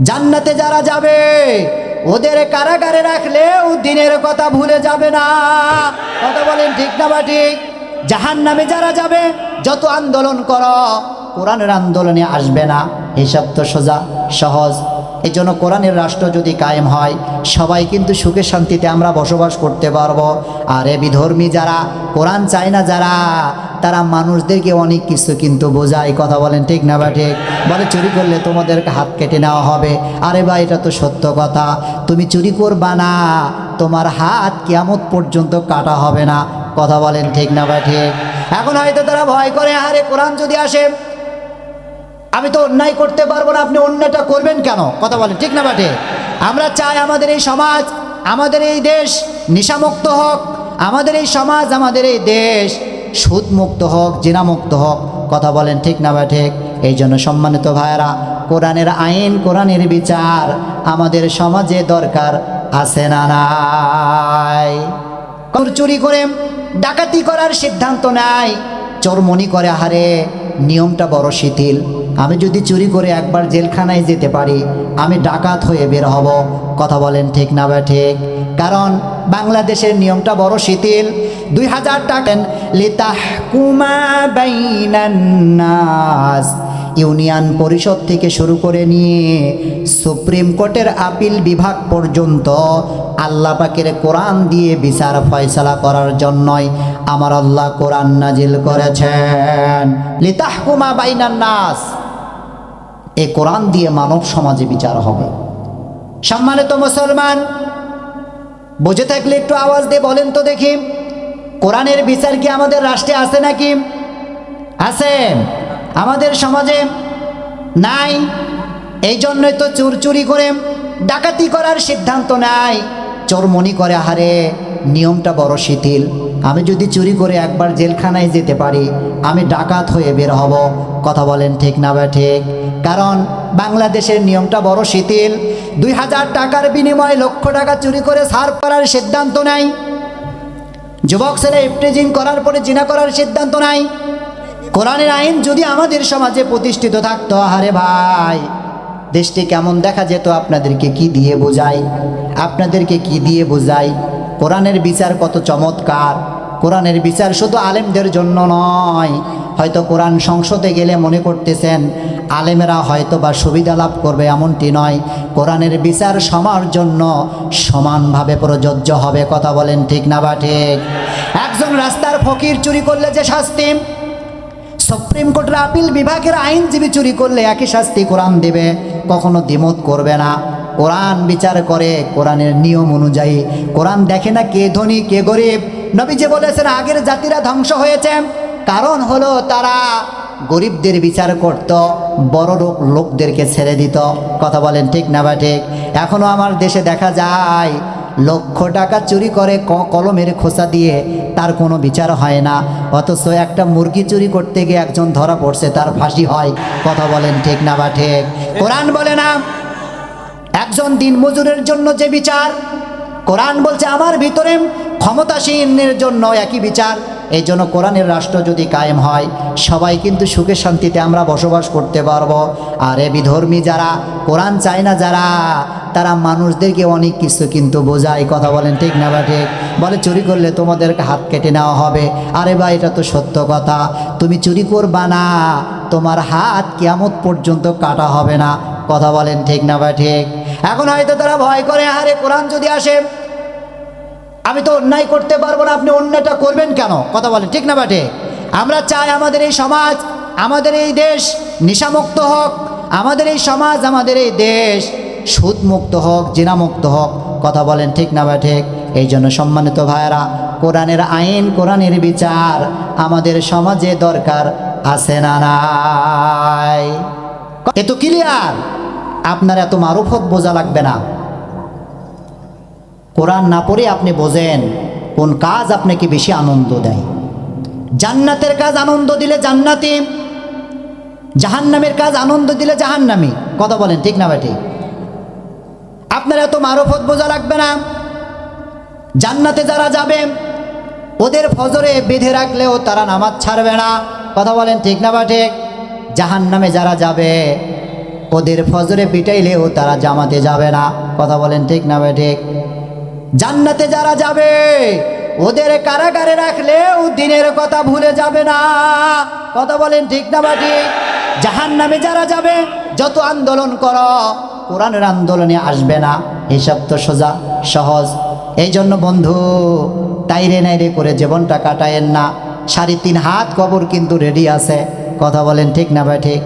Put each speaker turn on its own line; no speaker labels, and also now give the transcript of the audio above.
জান্নাতে যারা যাবে ওদের কারাগারে রাখলেও দিনের কথা ভুলে যাবে না। কথা বলেন ঠিক না বা ঠিক? জাহান্নামে যারা যাবে যত আন্দোলন করো কোরআনের আন্দোলনে আসবে না। হিসাব তো সোজা সহজ। এই জন্য কোরআনের রাষ্ট্র যদি কায়েম হয় সবাই কিন্তু সুখে শান্তিতে আমরা বসবাস করতে পারবো। আর এ বিধর্মী যারা কোরআন চায় না যারা, তারা মানুষদেরকে অনেক কিছু কিন্তু বোঝায়। কথা বলেন ঠিক না বা ঠিক? বলে চুরি করলে তোমাদেরকে হাত কেটে নেওয়া হবে। আরে ভাই এটা তো সত্য কথা, তুমি চুরি করবা না, তোমার হাত কিয়ামত পর্যন্ত কাটা হবে না। কথা বলেন ঠিক না বা ঠিক? এখন হয়তো তারা ভয় করে, আরে কোরআন যদি আসে আমি তো অন্যায় করতে পারবো না, আপনি অন্যায়টা করবেন কেন? কথা বলেন ঠিক না বাটে? আমরা চাই আমাদের এই সমাজ, আমাদের এই দেশ নেশামুক্ত হোক, আমাদের এই সমাজ, আমাদের এই দেশ সুদমুক্ত হোক, জিনামুক্ত হোক। কথা বলেন ঠিক না বা ঠিক? এই জন্য সম্মানিত ভাইয়েরা, কোরআনের আইন, কোরআনের বিচার আমাদের সমাজে দরকার আছে না নাই? চুরি করে ডাকাতি করার সিদ্ধান্ত নাই, চোরমনি করে, হারে নিয়মটা বড় শিথিল। আমি যদি চুরি করে একবার জেলখানায় যেতে পারি, আমি ডাকাত হয়ে বের হব। কথা বলেন ঠিক না বা ঠিক? কারণ বাংলাদেশের নিয়মটা বড় শিথিল। 2000 টাকা লিতাহকুমা বাইনান নাস, ইউনিয়ন পরিষদ থেকে শুরু করে নিয়ে সুপ্রিম কোর্টের আপিল বিভাগ পর্যন্ত আল্লাহ পাকের কোরআন দিয়ে বিচার ফয়সালা করার জন্যই আমার আল্লাহ কোরআন নাজিল করেছেন। লিতাহকুমা বাইনান নাস, এই কোরআন দিয়ে মানব সমাজে বিচার হবে। সম্মানিত মুসলমান, বুঝে থাকলে একটু আওয়াজ দিয়ে বলেন তো দেখি, কোরআনের বিচার কি আমাদের রাষ্ট্রে আছে নাকি? আছে? আমাদের সমাজে নাই। এই জন্যই তো চুরি করে ডাকাতি করার সিদ্ধান্ত নাই, চোরমনি করে, হারে নিয়মটা বড় শিথিল। আমি যদি চুরি করে একবার জেলখানায় যেতে পারি, আমি ডাকাত হয়ে বের হব। কথা বলেন ঠিক না বা ঠিক? কারণ বাংলাদেশের নিয়মটা বড় শিথিল। 2000 টাকার বিনিময়ে লক্ষ টাকা চুরি করে সার্ভ করার সিদ্ধান্ত নাই। যুবক ছেলে ইফটিজিং করার পরে জিনা করার সিদ্ধান্ত নাই। কোরআনের আইন যদি আমাদের সমাজে প্রতিষ্ঠিত থাকতো, আরে ভাই দেশটি কেমন দেখা যেত। আপনাদেরকে কি দিয়ে বোঝাই, আপনাদেরকে কি দিয়ে বোঝাই? কোরআনের বিচার কত চমৎকার। কোরআনের বিচার শুধু আলেমদের জন্য নয়। হয়তো কোরআন সংসদে গেলে মনে করতেছেন আলেমেরা হয়তো বা সুবিধা লাভ করবে, এমনটি নয়। কোরআনের বিচার সবার জন্য সমানভাবে প্রযোজ্য হবে। কথা বলেন ঠিক না বা ঠিক? একজন রাস্তার ফকির চুরি করলে যে শাস্তি, সুপ্রিম কোর্টের আপিল বিভাগের আইনজীবী চুরি করলে একই শাস্তি কোরআন দেবে, কখনো দ্বিমত করবে না। কোরআন বিচার করে কোরআনের নিয়ম অনুযায়ী। কোরআন দেখে না কে ধনী কে গরিব। নবীজি বলেছেন আগের জাতিরা ধ্বংস হয়েছে, কারণ হলো তারা গরিবদের বিচার করত, বড় লোকদেরকে ছেড়ে দিত। কথা বলেন ঠিক না বা ঠিক? এখনও আমার দেশে দেখা যায় লক্ষ টাকা চুরি করে কলমের খোসা দিয়ে তার কোনো বিচার হয় না, অথচ একটা মুরগি চুরি করতে গিয়ে একজন ধরা পড়ছে, তার ফাঁসি হয়। কথা বলেন ঠিক না বা ঠিক? কোরআন বলে না একজন দিন মজুরের জন্য যে বিচার, কোরআন বলছে আমার ভিতরে ক্ষমতাসীনের জন্য একই বিচার। এই জন্য কোরআনের রাষ্ট্র যদি কায়েম হয় সবাই কিন্তু সুখে শান্তিতে আমরা বসবাস করতে পারবো। আর এ বিধর্মী যারা, কোরআন চায় না যারা, তারা মানুষদেরকে অনেক কিছু কিন্তু বোঝায়। কথা বলেন ঠিক না বা ঠিক? বলে চুরি করলে তোমাদেরকে হাত কেটে নেওয়া হবে। আরে ভাই এটা তো সত্য কথা, তুমি চুরি করবা না, তোমার হাত কিয়ামত পর্যন্ত কাটা হবে না। কথা বলেন ঠিক না বা ঠিক? এখন হয়তো তারা ভয় করে, আরে কোরআন যদি আসে আমি তো অন্যায় করতে পারবো না, আপনি অন্যায়টা করবেন কেন? কথা বলেন ঠিক না বাটে? আমরা চাই আমাদের এই সমাজ, আমাদের এই দেশ নেশামুক্ত হোক, আমাদের এই সমাজ, আমাদের এই দেশ সুদমুক্ত হোক, জিনামুক্ত হোক। কথা বলেন ঠিক না বা ঠিক? এই জন্য সম্মানিত ভাইয়েরা, কোরআনের আইন, কোরআনের বিচার আমাদের সমাজে দরকার আছে না নাই? এত ক্লিয়ার, আপনার এত মারুফত বোঝা লাগবে না। কোরআন না পড়ে আপনি বোঝেন কোন কাজ আপনাকে বেশি আনন্দ দেয়। জান্নাতের কাজ আনন্দ দিলে জান্নাতি, জাহান্নামের কাজ আনন্দ দিলে জাহান্নামি। কথা বলেন ঠিক না বেটি? আপনার এত মারফত বোঝা লাগবে না। জান্নাতে যারা যাবে ওদের ফজরে বেঁধে রাখলেও তারা নামাজ ছাড়বে না। কথা বলেন ঠিক না বা ঠিক? জাহান্নামে যারা যাবে ওদের ফজরে পিটাইলেও তারা জামাতে যাবে না। কথা বলেন ঠিক না ভাই ঠিক? জান্নাতে যারা যাবে ওদের কারাগারে রাখলেও দিনের কথা ভুলে যাবে না। কথা বলেন ঠিক না ভাই ঠিক? জাহান্নামে যারা যাবে যত আন্দোলন করো কোরআনের আন্দোলনে আসবে না। হিসাব তো সোজা সহজ। এই জন্য বন্ধু তাইরে নাইরে করে জীবনটা কাটায়েন না। 3.5 হাত কবর কিন্তু রেডি আছে। কথা বলেন ঠিক না ভাই ঠিক?